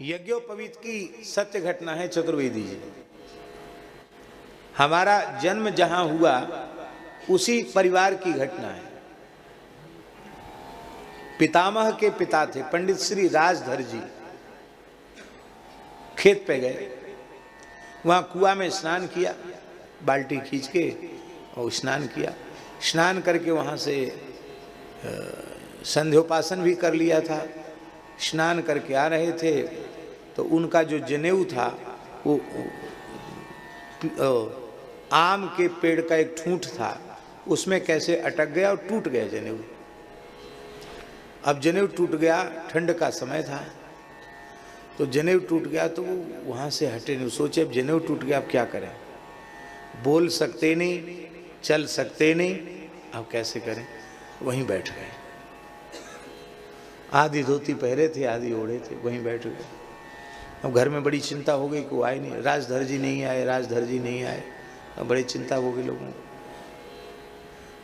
यज्ञोपवीत की सत्य घटना है चतुर्वेदी जी। हमारा जन्म जहां हुआ उसी परिवार की घटना है। पितामह के पिता थे पंडित श्री राजधर जी। खेत पे गए, वहां कुआं में स्नान किया, बाल्टी खींच के और स्नान किया। स्नान करके वहां से संध्योपासन भी कर लिया था। स्नान करके आ रहे थे तो उनका जो जनेऊ था वो आम के पेड़ का एक ठूंठ था, उसमें कैसे अटक गया और टूट गया जनेऊ। अब जनेऊ टूट गया, ठंड का समय था, तो जनेऊ टूट गया तो वो वहाँ से हटे नहीं। सोचे अब जनेऊ टूट गया, अब क्या करें, बोल सकते नहीं, चल सकते नहीं, अब कैसे करें। वहीं बैठ गए। आधी धोती पहरे थे, आधी ओढ़े थे, वहीं बैठ गए। अब घर में बड़ी चिंता हो गई कि वो आए नहीं, राजधर जी नहीं आए, राजधर जी नहीं आए। अब बड़ी चिंता हो गई लोगों को।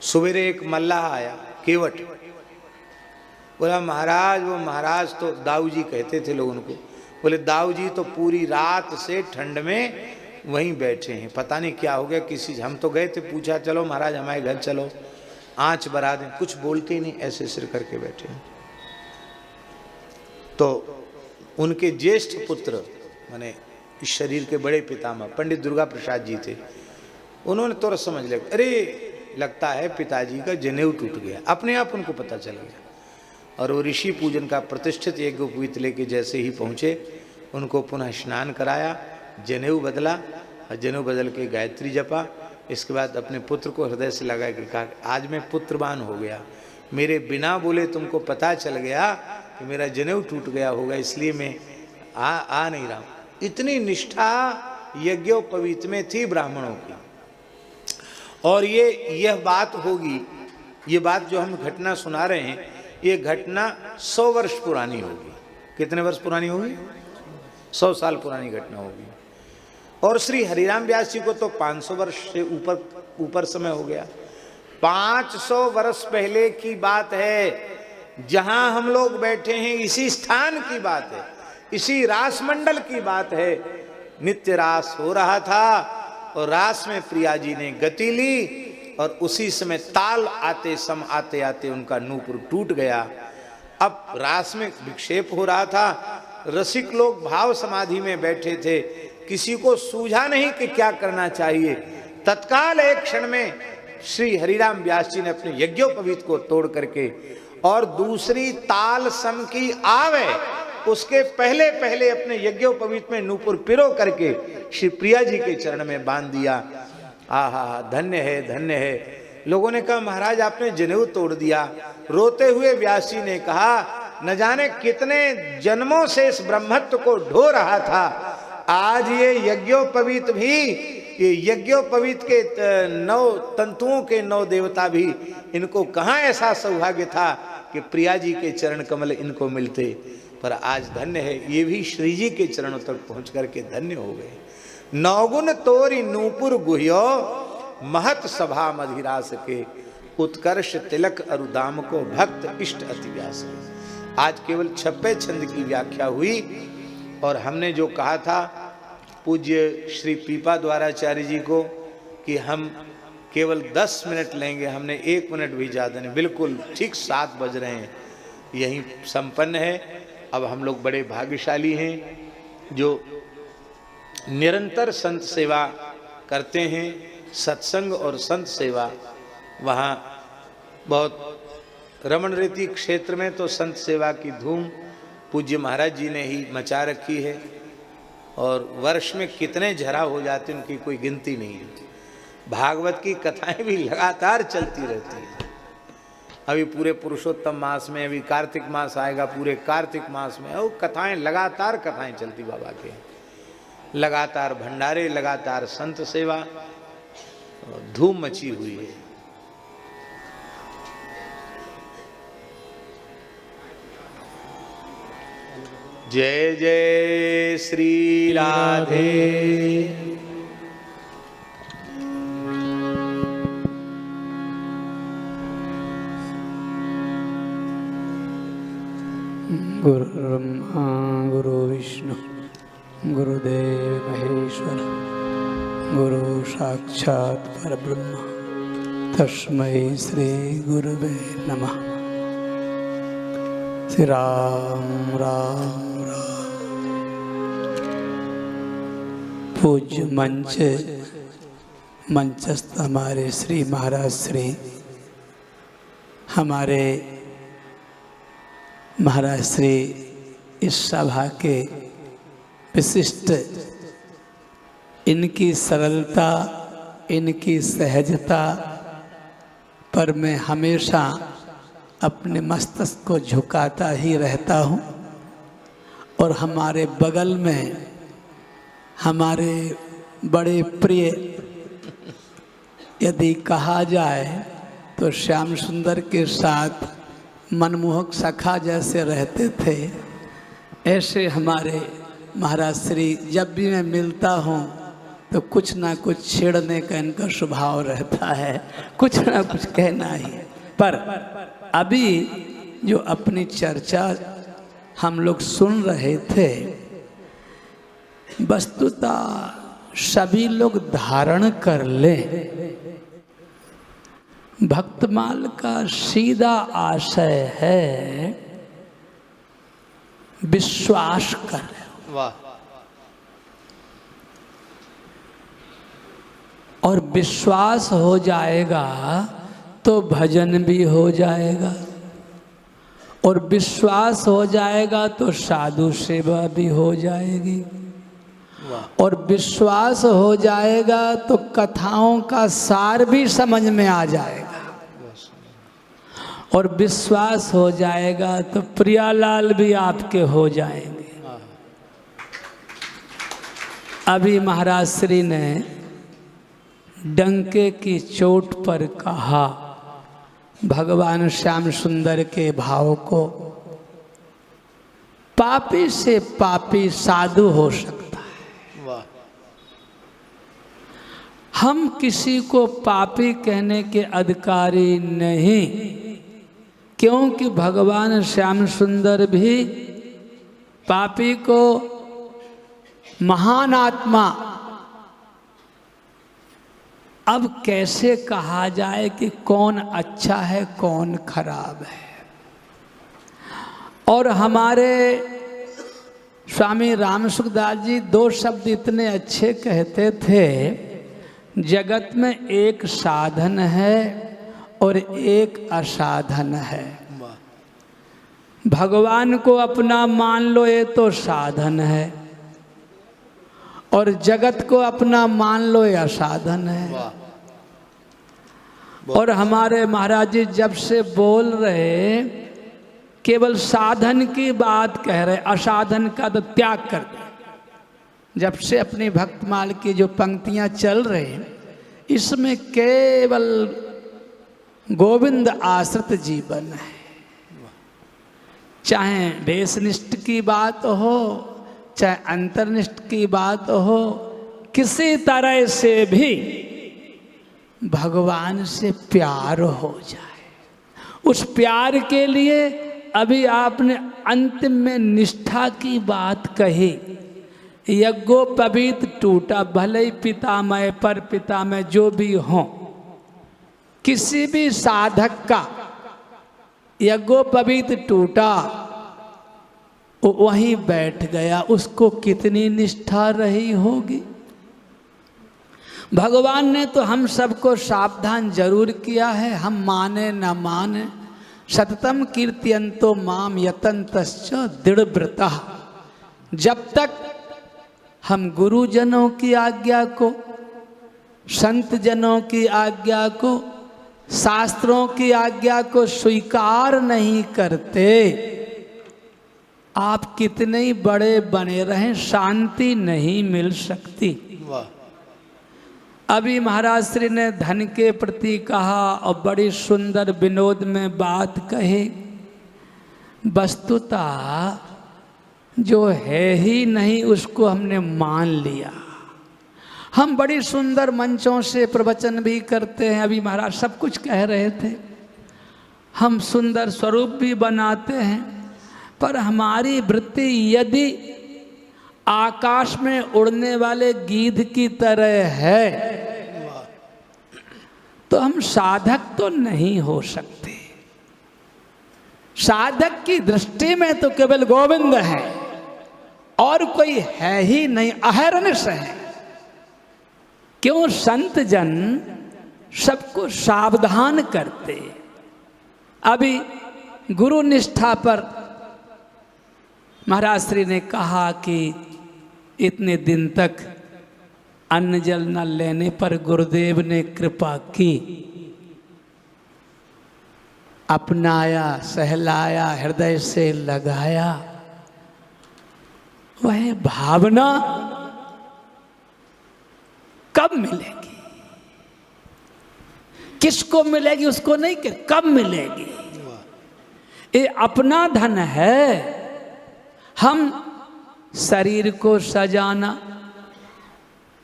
सवेरे एक मल्लाह आया, केवट, बोला महाराज, वो महाराज तो दाऊ जी कहते थे लोग उनको, बोले दाऊ जी तो पूरी रात से ठंड में वहीं बैठे हैं, पता नहीं क्या हो गया। किसी हम तो गए थे, पूछा चलो महाराज हमारे घर चलो, आंच बरा दें, कुछ बोलते ही नहीं, ऐसे सिर करके बैठे हैं। तो उनके ज्येष्ठ पुत्र माने इस शरीर के बड़े पितामह पंडित दुर्गा प्रसाद जी थे। उन्होंने तुरंत समझ लिया, अरे लगता है पिताजी का जनेऊ टूट गया। अपने आप उनको पता चल गया। और वो ऋषि पूजन का प्रतिष्ठित यज्ञोपवीत लेके जैसे ही पहुँचे, उनको पुनः स्नान कराया, जनेऊ बदला, और जनेऊ बदल के गायत्री जपा। इसके बाद अपने पुत्र को हृदय से लगा के कहा, आज मैं पुत्रवान हो गया, मेरे बिना बोले तुमको पता चल गया कि मेरा जनेऊ टूट गया होगा, इसलिए मैं आ नहीं रहा हूँ। इतनी निष्ठा यज्ञोपवीत में थी ब्राह्मणों की। और यह बात होगी, ये बात जो हम घटना सुना रहे हैं, ये घटना 100 वर्ष पुरानी होगी। कितने वर्ष पुरानी होगी? 100 साल पुरानी घटना होगी। और श्री हरिराम व्यास जी को तो 500 वर्ष से ऊपर समय हो गया। 500 वर्ष पहले की बात है, जहां हम लोग बैठे हैं इसी स्थान की बात है, इसी रास मंडल की बात है। नित्य रास हो रहा था और रास में प्रिया जी ने गति ली, और उसी समय ताल आते सम आते आते उनका नूपुर टूट गया। अब रास में विक्षेप हो रहा था, रसिक लोग भाव समाधि में बैठे थे, किसी को सूझा नहीं कि क्या करना चाहिए। तत्काल एक क्षण में श्री हरिराम व्यास जी ने अपने यज्ञोपवीत को तोड़ करके और दूसरी ताल सम की आवे उसके पहले पहले अपने यज्ञोपवीत में नूपुर पिरो करके श्री प्रिया जी के चरण में बांध दिया। आहा, धन्य है, धन्य है। लोगों ने कहा महाराज आपने जनेऊ तोड़ दिया। रोते हुए व्यास जी ने कहा, न जाने कितने जन्मों से इस ब्रह्मत्व को ढो रहा था, आज ये यज्ञोपवीत भी, ये यज्ञोपवीत के 9 तंतुओं के 9 देवता भी, इनको कहाँ ऐसा सौभाग्य था कि प्रिया जी के चरण कमल इनको मिलते। पर आज धन्य है, ये भी श्री जी के चरणों तक पहुंच करके धन्य हो गए। नौगुन तोरी नूपुर गुह्यो, महत सभा मधिरास के, उत्कर्ष तिलक अरुदाम को, भक्त इष्ट अति व्यास। आज केवल 26 छंद की व्याख्या हुई, और हमने जो कहा था पूज्य श्री पीपा द्वाराचार्य जी को कि हम केवल 10 मिनट लेंगे, हमने 1 मिनट भी ज़्यादा नहीं, बिल्कुल ठीक 7 बज रहे हैं, यही संपन्न है। अब हम लोग बड़े भाग्यशाली हैं जो निरंतर संत सेवा करते हैं। सत्संग और संत सेवा, वहाँ बहुत रमण रीति क्षेत्र में तो संत सेवा की धूम पूज्य महाराज जी ने ही मचा रखी है, और वर्ष में कितने झरा हो जाते उनकी कोई गिनती नहीं है। भागवत की कथाएं भी लगातार चलती रहती हैं। अभी पूरे पुरुषोत्तम मास में, अभी कार्तिक मास आएगा, पूरे कार्तिक मास में वो कथाएं, लगातार कथाएं चलती बाबा के, लगातार भंडारे, लगातार संत सेवा, धूम मची हुई है। जय जय श्री राधे। गुरुर्ब्रह्मा गुरु विष्णु गुरुदेव महेश्वर गुरु साक्षात् परब्रह्म तस्मै श्री गुरुवे नमः। श्री राम राम राम। पूज्य मंचस्थ हमारे श्री महाराज श्री हमारे महाराज श्री इस सभा के विशिष्ट, इनकी सरलता, इनकी सहजता पर मैं हमेशा अपने मस्तक को झुकाता ही रहता हूँ। और हमारे बगल में हमारे बड़े प्रिय यदि कहा जाए तो श्याम सुंदर के साथ मनमोहक सखा जैसे रहते थे, ऐसे हमारे महाराज श्री जब भी मैं मिलता हूँ तो कुछ ना कुछ छेड़ने का इनका स्वभाव रहता है, कुछ ना कुछ कहना ही। पर अभी जो अपनी चर्चा हम लोग सुन रहे थे, वस्तुतः सभी लोग धारण कर लें, भक्तमाल का सीधा आशय है विश्वास कर। वाह। और विश्वास हो जाएगा तो भजन भी हो जाएगा, और विश्वास हो जाएगा तो साधु सेवा भी हो जाएगी, और विश्वास हो जाएगा तो कथाओं का सार भी समझ में आ जाएगा, और विश्वास हो जाएगा तो प्रियालाल भी आपके हो जाएंगे। अभी महाराज श्री ने डंके की चोट पर कहा भगवान श्याम सुंदर के भाव को, पापी से पापी साधु हो सकता है। वाह। हम किसी को पापी कहने के अधिकारी नहीं, क्योंकि भगवान श्याम सुंदर भी पापी को महान आत्मा। अब कैसे कहा जाए कि कौन अच्छा है कौन खराब है। और हमारे स्वामी राम सुखदास जी दो शब्द इतने अच्छे कहते थे, जगत में एक साधन है और एक असाधन है। भगवान को अपना मान लो ये तो साधन है, और जगत को अपना मान लो ये असाधन है। और हमारे महाराज जी जब से बोल रहे केवल साधन की बात कह रहे, असाधन का तो त्याग कर दे। जब से अपनी भक्तमाल की जो पंक्तियां चल रहे, इसमें केवल गोविंद आश्रित जीवन है। चाहे वेशनिष्ठ की बात हो, चाहे अंतर्निष्ठ की बात हो, किसी तरह से भी भगवान से प्यार हो जाए। उस प्यार के लिए अभी आपने अंतिम में निष्ठा की बात कही, यज्ञोपवीत टूटा, भले ही पितामह पर पितामह जो भी हो, किसी भी साधक का यज्ञोपवीत टूटा, वो वहीं बैठ गया, उसको कितनी निष्ठा रही होगी। भगवान ने तो हम सबको सावधान जरूर किया है, हम माने न माने, सततम कीर्तयन्तो माम यतन्तश्च दृढ़व्रतः। जब तक हम गुरुजनों की आज्ञा को, संत जनों की आज्ञा को, शास्त्रों की आज्ञा को स्वीकार नहीं करते, आप कितने ही बड़े बने रहें, शांति नहीं मिल सकती। वाह। अभी महाराज श्री ने धन के प्रति कहा और बड़ी सुंदर विनोद में बात कही। वस्तुतः जो है ही नहीं उसको हमने मान लिया। हम बड़ी सुंदर मंचों से प्रवचन भी करते हैं, अभी महाराज सब कुछ कह रहे थे, हम सुंदर स्वरूप भी बनाते हैं, पर हमारी वृत्ति यदि आकाश में उड़ने वाले गीध की तरह है तो हम साधक तो नहीं हो सकते। साधक की दृष्टि में तो केवल गोविंद है और कोई है ही नहीं, अहरनिश है। क्यों? संत जन सबको सावधान करते। अभी गुरु निष्ठा पर महाराज श्री ने कहा कि इतने दिन तक अन्न जल न लेने पर गुरुदेव ने कृपा की, अपनाया, सहलाया, हृदय से लगाया। वह भावना कब मिलेगी, किसको मिलेगी उसको नहीं, कि कब मिलेगी। ये अपना धन है। हम शरीर को सजाना,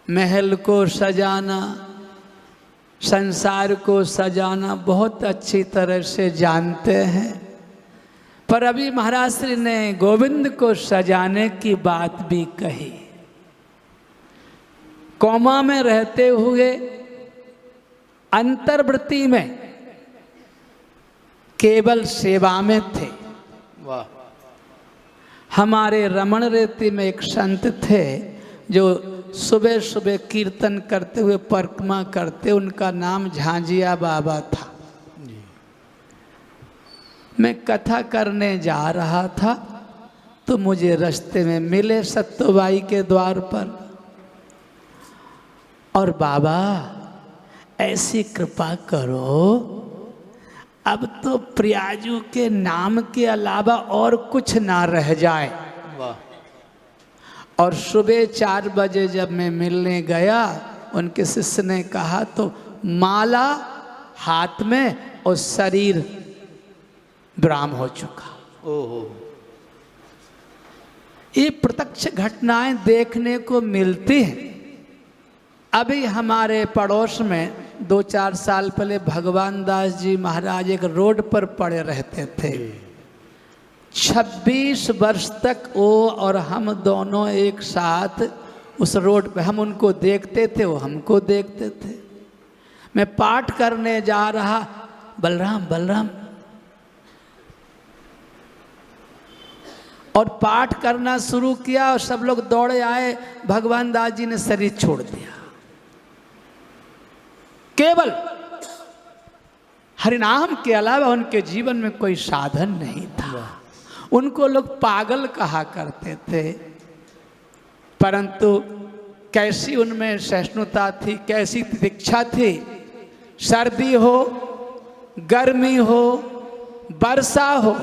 महल को सजाना, संसार को सजाना बहुत अच्छी तरह से जानते हैं, पर अभी महाराज श्री ने गोविंद को सजाने की बात भी कही। कोमा में रहते हुए अंतर्वृत्ति में केवल सेवा में थे। वाह। हमारे रमण रेती में एक संत थे जो सुबह सुबह कीर्तन करते हुए परिक्रमा करते, उनका नाम झांझिया बाबा था। मैं कथा करने जा रहा था तो मुझे रास्ते में मिले सत्तोबाई के द्वार पर, और बाबा ऐसी कृपा करो अब तो प्रियाजू के नाम के अलावा और कुछ ना रह जाए। वाह। और सुबह 4 बजे जब मैं मिलने गया, उनके शिष्य ने कहा तो माला हाथ में और शरीर विराम हो चुका। ओहो। ये प्रत्यक्ष घटनाएं देखने को मिलती हैं। अभी हमारे पड़ोस में 2-4 साल पहले भगवान दास जी महाराज एक रोड पर पड़े रहते थे। 26 वर्ष तक वो और हम दोनों एक साथ उस रोड पे, हम उनको देखते थे, वो हमको देखते थे। मैं पाठ करने जा रहा, बलराम बलराम, और पाठ करना शुरू किया और सब लोग दौड़े आए। भगवान दास जी ने शरीर छोड़ दिया। केवल हरिनाम के अलावा उनके जीवन में कोई साधन नहीं था। उनको लोग पागल कहा करते थे, परंतु कैसी उनमें सहिष्णुता थी, कैसी दीक्षा थी। सर्दी हो, गर्मी हो, वर्षा हो,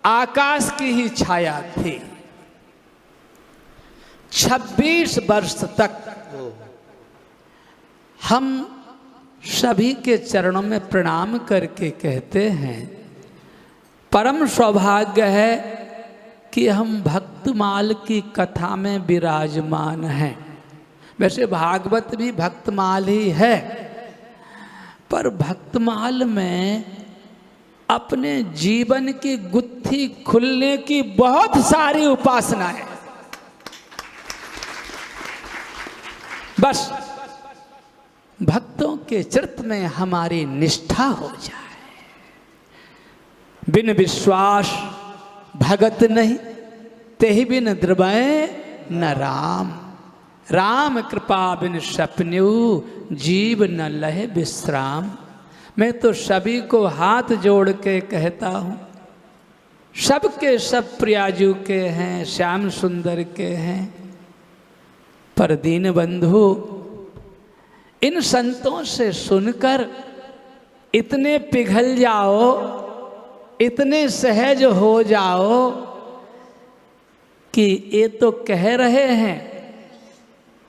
आकाश की ही छाया थी। 26 वर्ष तक हम सभी के चरणों में प्रणाम करके कहते हैं, परम सौभाग्य है कि हम भक्तमाल की कथा में विराजमान हैं। वैसे भागवत भी भक्तमाल ही है, पर भक्तमाल में अपने जीवन की गुत्थी खुलने की बहुत सारी उपासनाएं। बस भक्तों के चरित्र में हमारी निष्ठा हो जाए। बिन विश्वास भगत नहीं, तेहि बिन द्रवय न राम। राम कृपा बिन सपन्यु, जीव न लहे विश्राम। मैं तो सभी को हाथ जोड़ के कहता हूँ, सबके सब प्रियाजू के हैं, श्याम सुंदर के हैं, पर दीन बंधु इन संतों से सुनकर इतने पिघल जाओ, इतने सहज हो जाओ कि ये तो कह रहे हैं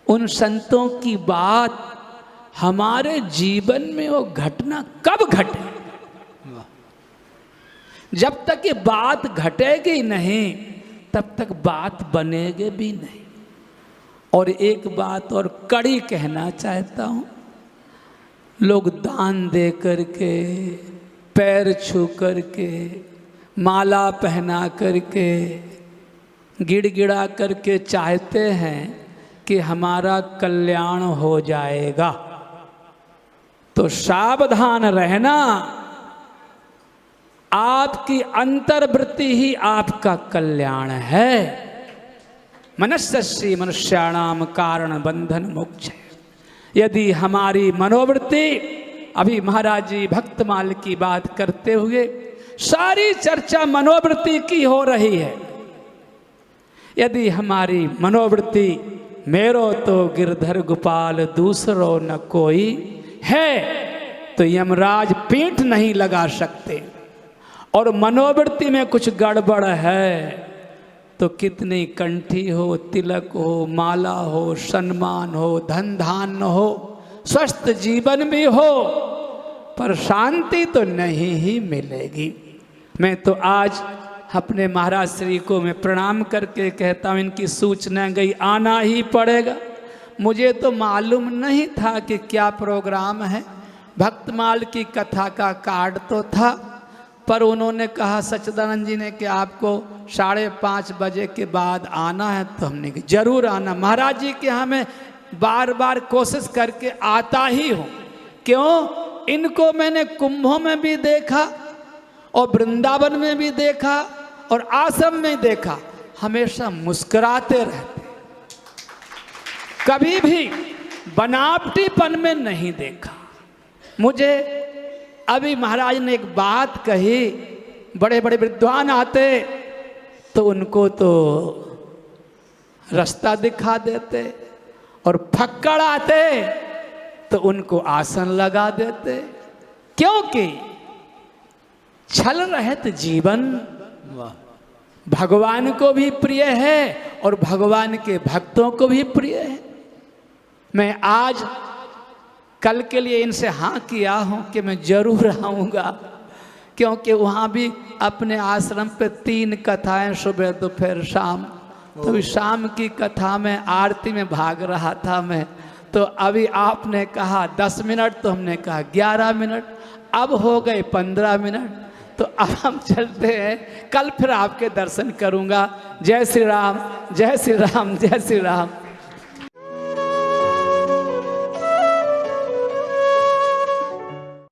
उन संतों की बात, हमारे जीवन में वो घटना कब घटे। जब तक ये बात घटेगी नहीं तब तक बात बनेगी भी नहीं। और एक बात और कड़ी कहना चाहता हूँ, लोग दान दे करके, पैर छू करके, माला पहना करके गिड़गिड़ा करके चाहते हैं कि हमारा कल्याण हो जाएगा। तो सावधान रहना, आपकी अंतर्वृत्ति ही आपका कल्याण है। मनस्यस्य मनुष्याणाम कारण बंधन मोक्ष। यदि हमारी मनोवृत्ति, अभी महाराज जी भक्तमाल की बात करते हुए सारी चर्चा मनोवृत्ति की हो रही है, यदि हमारी मनोवृत्ति मेरो तो गिरधर गोपाल दूसरो न कोई है, तो यमराज पीठ नहीं लगा सकते। और मनोवृत्ति में कुछ गड़बड़ है तो कितनी कंठी हो, तिलक हो, माला हो, सम्मान हो, धन धान्य हो, स्वस्थ जीवन भी हो, पर शांति तो नहीं ही मिलेगी। मैं तो आज अपने महाराज श्री को मैं प्रणाम करके कहता हूँ, इनकी सूचना गई, आना ही पड़ेगा। मुझे तो मालूम नहीं था कि क्या प्रोग्राम है। भक्तमाल की कथा का कार्ड तो था, पर उन्होंने कहा सच्चिदानंद जी ने कि आपको 5:30 बजे के बाद आना है। तो हमने कहा जरूर आना। महाराज जी के यहाँ मैं बार बार कोशिश करके आता ही हूँ। क्यों? इनको मैंने कुंभों में भी देखा और वृंदावन में भी देखा और आश्रम में देखा, हमेशा मुस्कुराते रहते, कभी भी बनावटीपन में नहीं देखा। मुझे अभी महाराज ने एक बात कही, बड़े बड़े विद्वान आते तो उनको तो रास्ता दिखा देते, और फक्कड़ आते तो उनको आसन लगा देते, क्योंकि छल रहित जीवन भगवान को भी प्रिय है और भगवान के भक्तों को भी प्रिय है। मैं आज कल के लिए इनसे हाँ किया हूँ कि मैं जरूर आऊँगा, क्योंकि वहाँ भी अपने आश्रम पे 3 कथाएं, सुबह दोपहर शाम। तो शाम की कथा में आरती में भाग रहा था मैं, तो अभी आपने कहा 10 मिनट, तो हमने कहा 11 मिनट, अब हो गए 15 मिनट। तो अब हम चलते हैं, कल फिर आपके दर्शन करूँगा। जय श्री राम, जय श्री राम, जय श्री राम।